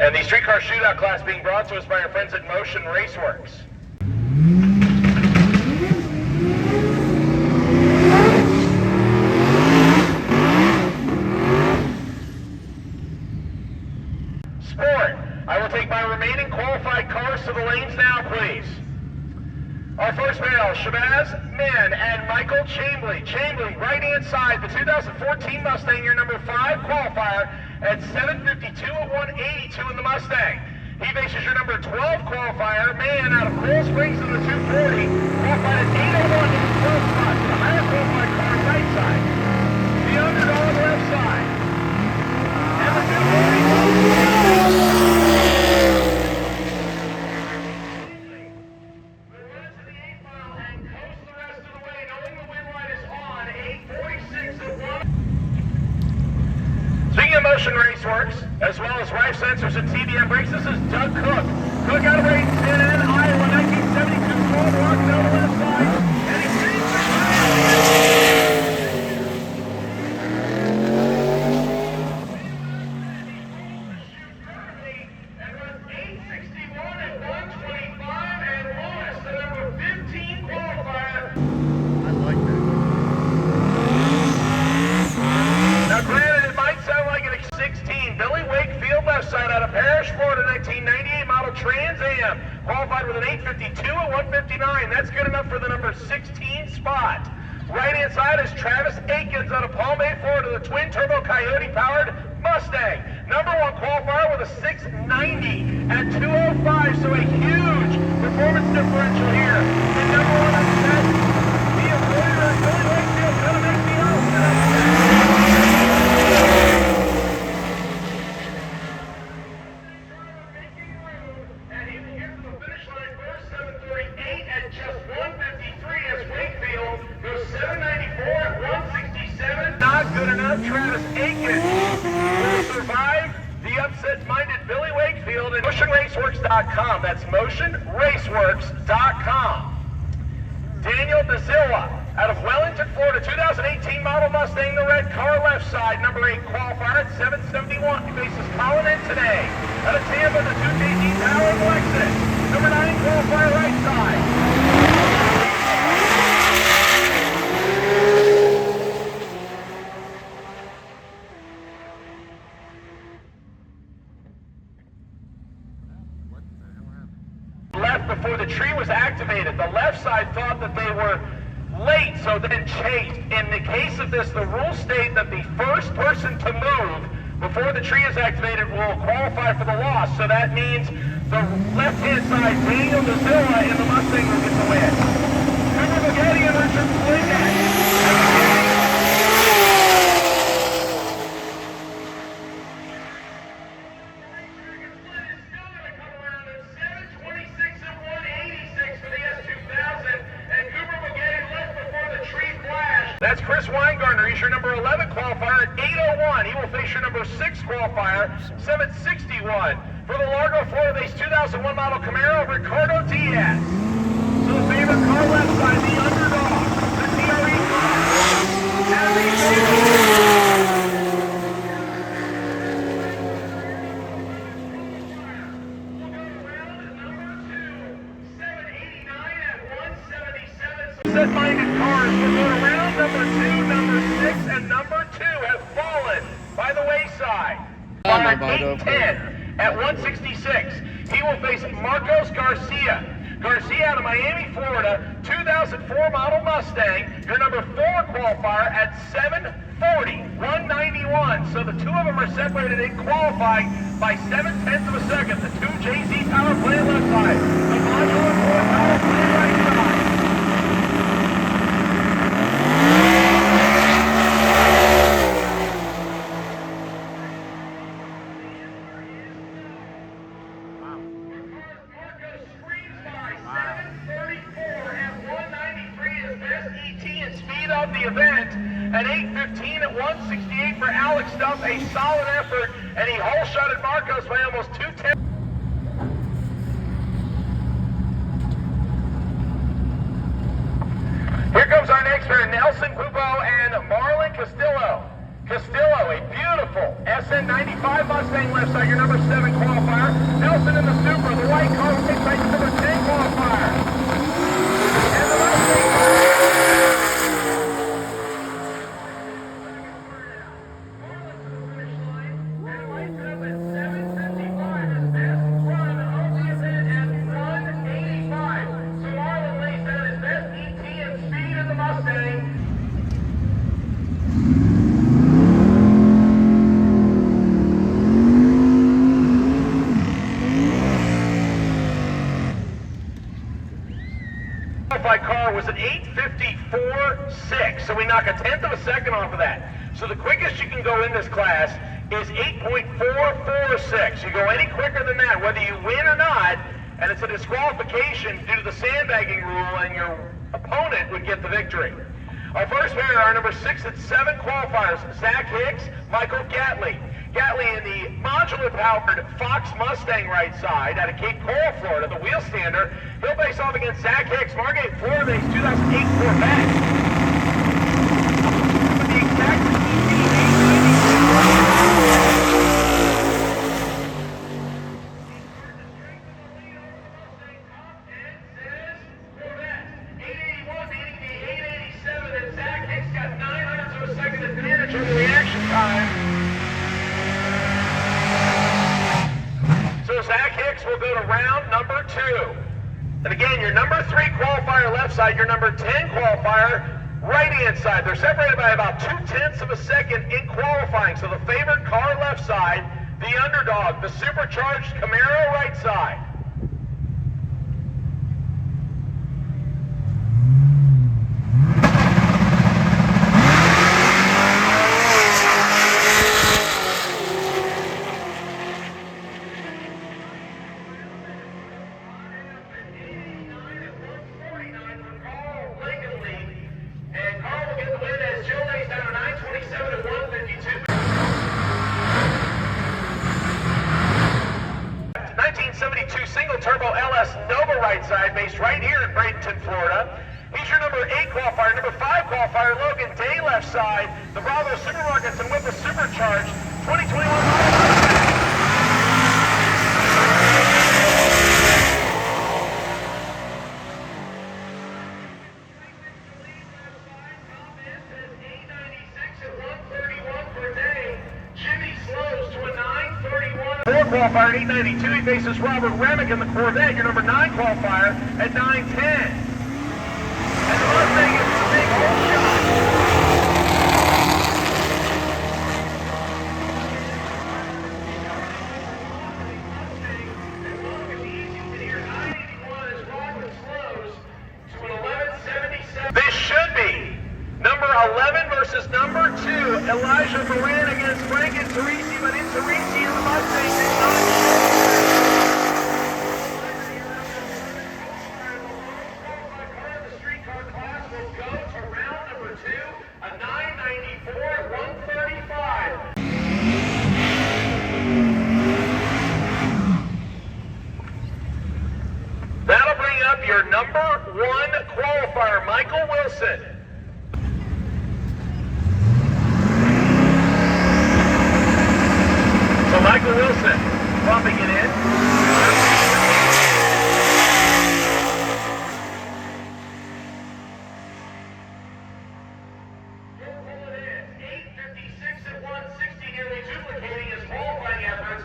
And the streetcar shootout class being brought to us by our friends at Motion Raceworks. Sport, I will take my remaining qualified cars to the lanes now, please. Our first male, Shabazz Min and Michael Chambly. Chambly, right-hand side, the 2014 Mustang, your number 5 qualifier at 752 at 182 in the Mustang. He faces your number 12 qualifier, Man, out of Coral Springs in the 240, qualified at 801 in the 12th spot. The higher qualified car, right side. The underdog, left side. And the 240. Speaking of Motion Raceworks, as well as Rife Sensors and TBM Brakes, this is Doug Cook. Cook out of Race in Iowa, 1972, full walk down the left side, and he takes the and runs 861 at 125, and Lewis, the number 15 qualifier. I like that. Now granted, it might sound like an 16. Billy Wakefield, left side out of Parrish, Florida, 1998 model Trans Am, qualified with an 852 at 159. That's good enough for the number 16 spot. Right-hand side is Travis Akins out of Palm Bay, Florida, the twin-turbo Coyote powered Mustang. Number 1 qualifier with a 690 at 205, so a huge performance differential here. And number 1 upset, the avoider, Billy Wakefield, gonna make the upset. Good enough. Travis Akins will survive the upset-minded Billy Wakefield at MotionRaceworks.com. That's MotionRaceworks.com. Daniel DeZilla out of Wellington, Florida, 2018 model Mustang, the red car, left side, number 8 qualifier at 771. He faces Collin today. Out of Tampa, the 2JG powered Lexus, number 9 qualifier, right side. Before the tree was activated, the left side thought that they were late, so then chased. In the case of this, the rules state that the first person to move before the tree is activated will qualify for the loss. So that means the left-hand side, Daniel DeZilla in the Mustang will get the win. Cooper Bogetti and Richard Flint. That's Chris Weingartner. He's your number 11 qualifier at 801. He will face your number 6 qualifier, 761. For the Largo, Florida-based 2001 model Camaro, Ricardo Diaz. So the favorite car left side, the underdog, the TRE car. Set-minded cars will go around number 2, number 6, and number 2 have fallen by the wayside. At 810 at 166, he will face Marcos Garcia. Garcia out of Miami, Florida, 2004 model Mustang, your number 4 qualifier at 740, 191. So the two of them are separated in qualifying by 7/10 of a second. The 2 JZ power plant left side, the modular 4 power plant right side. Ettienne speed of the event at 8:15 at 168 for Alex Stumpf, a solid effort, and he hole-shotted Marcos by almost 210. Here comes our next pair, Nelson Pupo and Marlon Castillo. Castillo, a beautiful SN95 Mustang left side, your number 7 qualifier. Nelson in the Supra, the white car right side, your number 10 qualifier. And the Mustang car was an 8:54.6, so we knock a tenth of a second off of that. So the quickest you can go in this class is 8.446. You go any quicker than that, whether you win or not, and it's a disqualification due to the sandbagging rule, and your opponent would get the victory. Our first pair are number 6 and 7 qualifiers, Zach Hicks, Michael Gatley. Gatley in the modular-powered Fox Mustang right side out of Cape Coral, Florida, the wheel stander. He'll face off against Zach Hicks, Margate, Florida-based 2008 Corvette. With the exact will go to round number 2. And again, your number 3 qualifier left side, your number 10 qualifier right hand side. They're separated by about 0.2 of a second in qualifying. So the favored car left side, the underdog, the supercharged Camaro right side. Based right here in Bradenton, Florida. He's your number 8 qualifier, number 5 qualifier, Logan Day left side, the Bravo Supermarkets and with the Supercharged 2021 qualifier at 892, he faces Robert Remick in the Corvette, your number 9 qualifier at 910. And the Mustang is the big hole shot. And look at the easy to hear. 981 as Robert slows to an 1177. This should be number 11 versus number 2. Elijah Moran against Frank and Teresi, but in Teresi in the Mustang did not the streetcar class will go to round number 2, a 994 at 135. That'll bring up your number 1 qualifier, Michael Wilson. So Michael Wilson bumping it in. He'll pull it in. 8:56 at 160, nearly duplicating his qualifying efforts.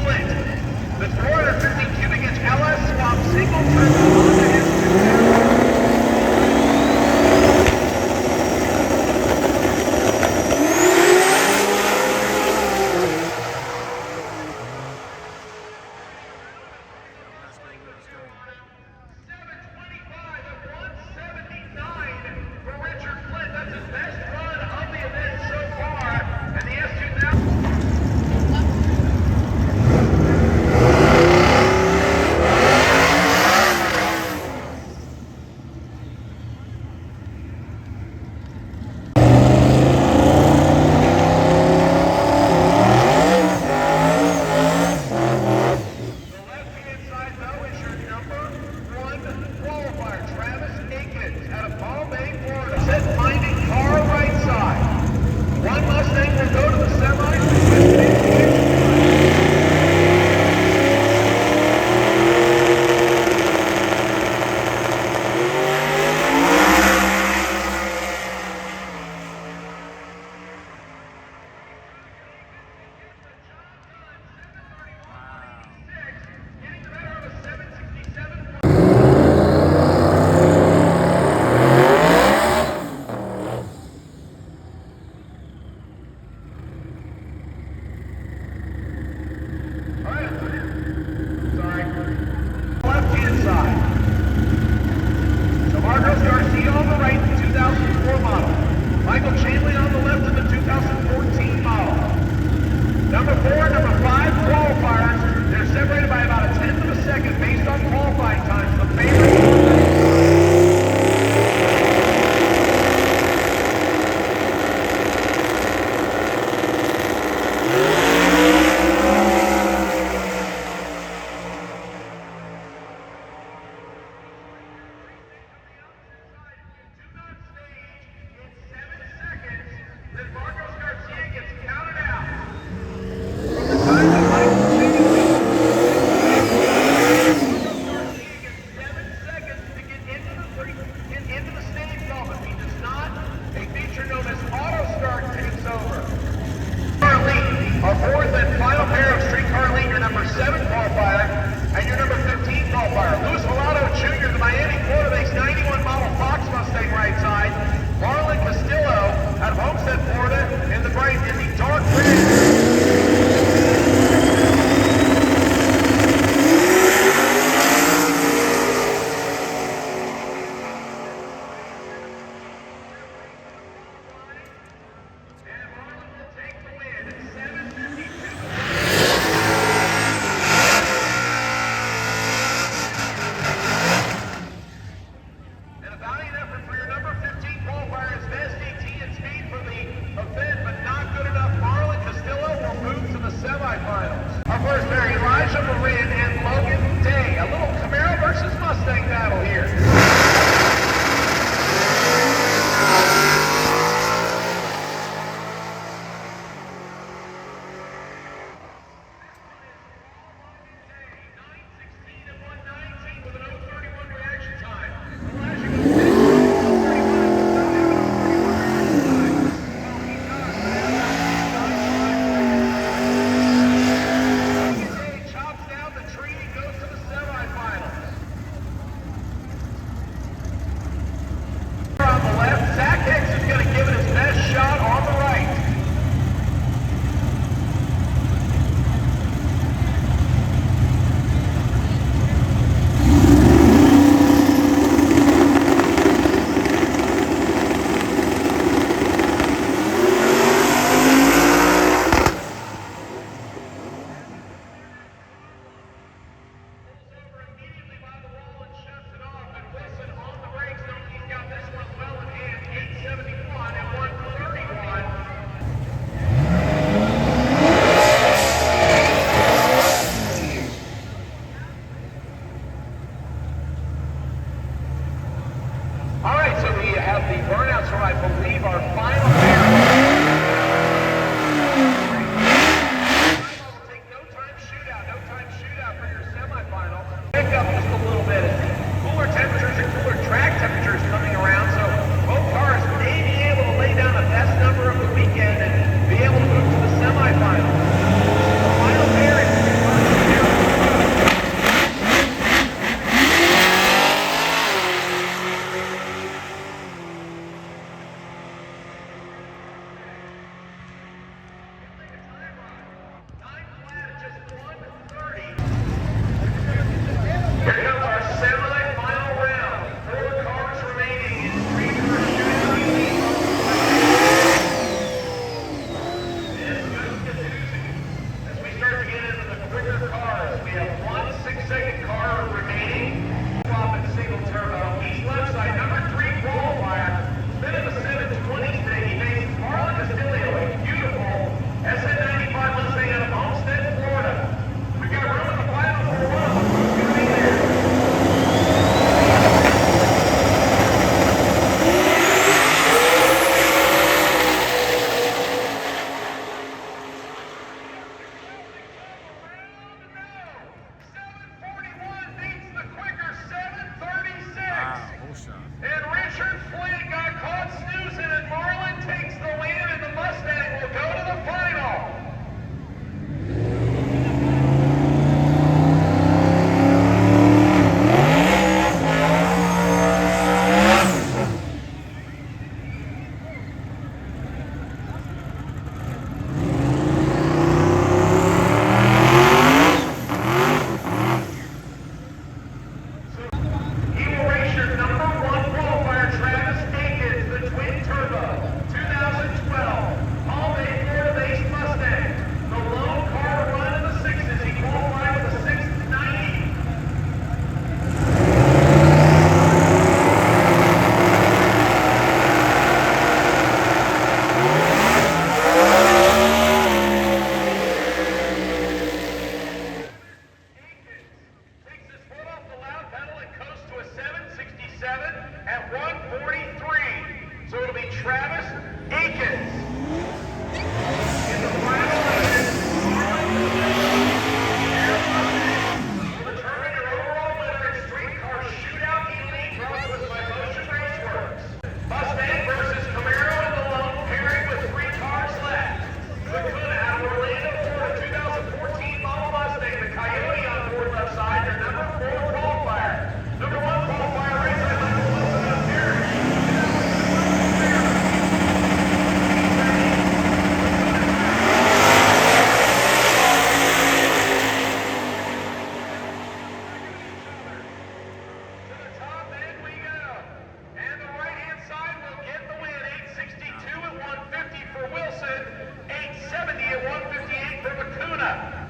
Flint. The 450 cubic inch LS swap single turbo Honda S2000. 2004 model. Michael Chamberlain on the left in the 2014 model. Number 4, number 5 qualifiers. They're separated by about a tenth of a second based on qualifying times. The favorite Marlon Castillo out of Homestead, Florida, in the bright in the dark red. Camaro versus Mustang battle here. 67 at 143. So it'll be Travis Akins. In the final event, will determine your overall winner in street car shootout elite brought with my Motion Raceworks. Mustang versus Camaro in the lone pairing with 3 cars left. The Kuna out of Orlando, Florida, 2014 model Mustang. The Coyote on board left side, their number 4 qualifier. Number 1 qualifier race by Michael Wilson out of Paris.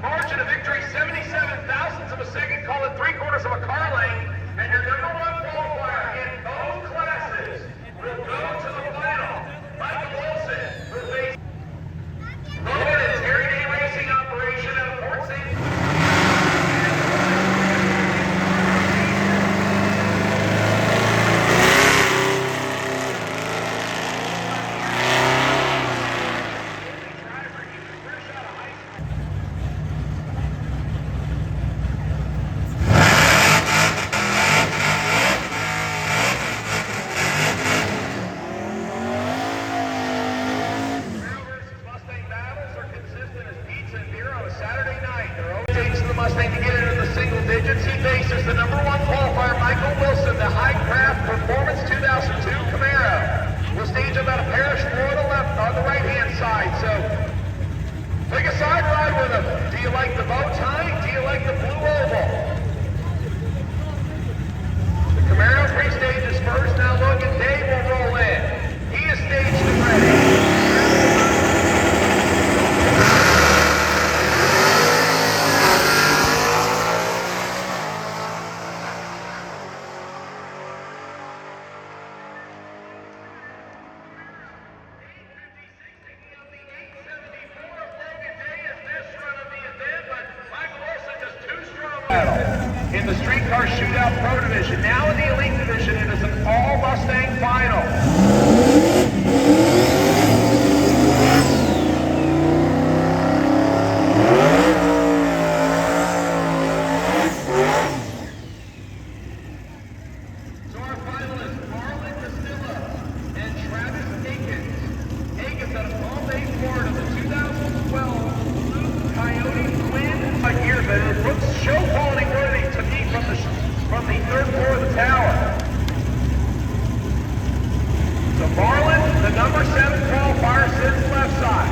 Margin of victory, 77 thousandths of a second, call it 3/4 of a car length, and your number 1 qualifier in both classes will go to the final. Michael Wilson will face Roman and Terry Day Racing operation out of Port St. Mustang to get into the single digits. He faces the number 1 qualifier, Michael Wilson, the High Craft Performance 2002 Camaro. We'll stage about a parish floor on the right-hand side. So take a side ride with him. Do you like the bow tie? Do you like the blue oval? The Camaro pre-stage is first. Now look, and Dave will roll in. He is staged and ready. In the street car shootout pro division. Now in the elite division, it is an all Mustang final. So our finalists, Marlon Castillo and Travis Akins. Akins out of Palm Bay, Florida, the 2012 Coyote Twin year, but it looks show quality worthy to me from the 3rd floor of the tower. So Marlon, the number 7 qualifier, sits left side.